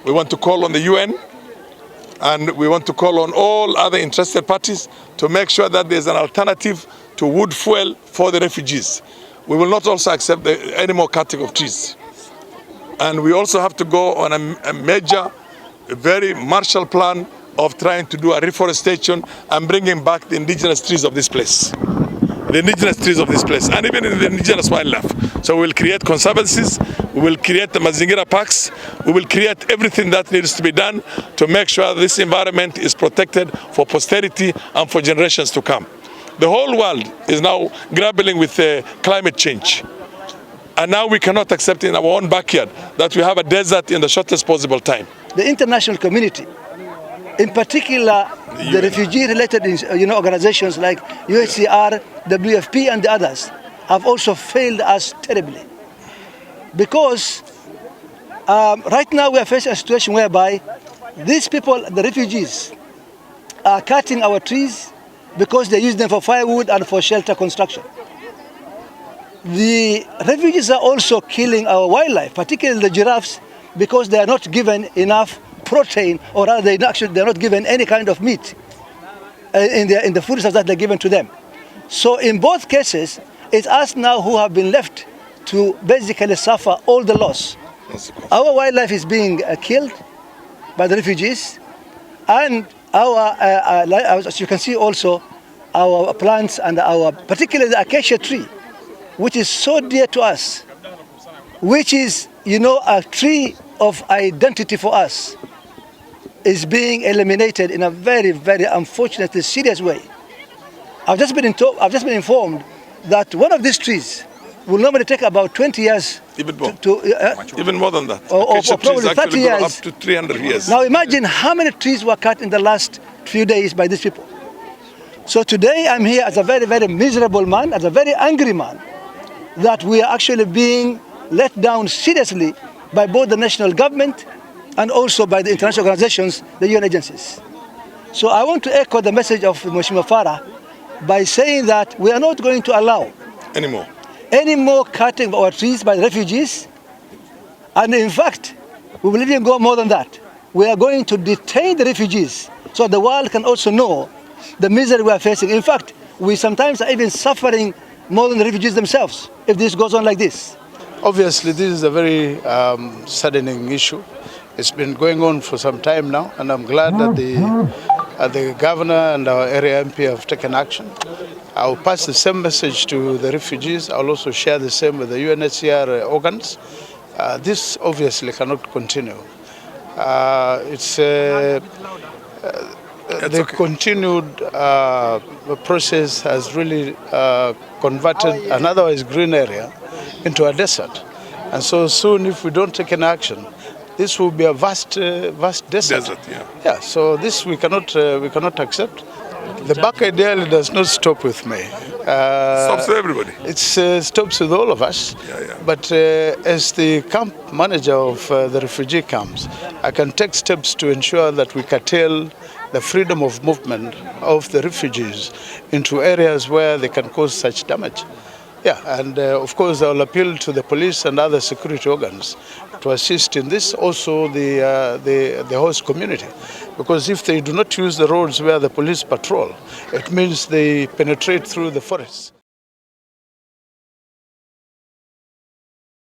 We want to call on the UN, and we want to call on all other interested parties to make sure that there's an alternative to wood fuel for the refugees. We will not also accept any more cutting of trees. And we also have to go on a major, very Marshall plan of trying to do a reforestation and bringing back the indigenous trees of this place. The indigenous trees of this place, and even in the indigenous wildlife. So we will create conservancies, we will create the Mazingira parks, we will create everything that needs to be done to make sure this environment is protected for posterity and for generations to come. The whole world is now grappling with climate change. And now we cannot accept in our own backyard that we have a desert in the shortest possible time. The international community, in particular the refugee-related organizations like UNHCR, WFP and the others, have also failed us terribly. Because right now we are facing a situation whereby these people, the refugees, are cutting our trees because they use them for firewood and for shelter construction. The refugees are also killing our wildlife, particularly the giraffes, because they are not given enough protein, or rather they're not given any kind of meat in the food that they're given to them. So in both cases, it's us now who have been left to basically suffer all the loss. Our wildlife is being killed by the refugees, and as you can see also, our plants and particularly the acacia tree, which is so dear to us, which is, a tree of identity for us, is being eliminated in a very, very unfortunately serious way. I've just been informed that one of these trees will normally take about 20 years. Even more. Even more than that. Or probably 30 years. Up to 300 years. Now imagine how many trees were cut in the last few days by these people. So today I'm here as a very, very miserable man, as a very angry man, that we are actually being let down seriously by both the national government and also by the international organizations, the UN agencies. So I want to echo the message of Mheshimiwa Farah by saying that we are not going to allow any more cutting of our trees by the refugees. And in fact, we will even go more than that. We are going to detain the refugees so the world can also know the misery we are facing. In fact, we sometimes are even suffering more than the refugees themselves if this goes on like this. Obviously, this is a very saddening issue. It's been going on for some time now, and I'm glad that the governor and our area MP have taken action. I'll pass the same message to the refugees. I'll also share the same with the UNHCR organs. This obviously cannot continue. The continued process has really converted an otherwise green area into a desert. And so soon, if we don't take any action, this will be a vast desert. Yeah. So this we cannot accept. The buck ideally does not stop with me. Stops with everybody. It stops with all of us. But as the camp manager of the refugee camps, I can take steps to ensure that we curtail the freedom of movement of the refugees into areas where they can cause such damage. And of course I will appeal to the police and other security organs to assist in this, also the host community, because if they do not use the roads where the police patrol, it means they penetrate through the forests.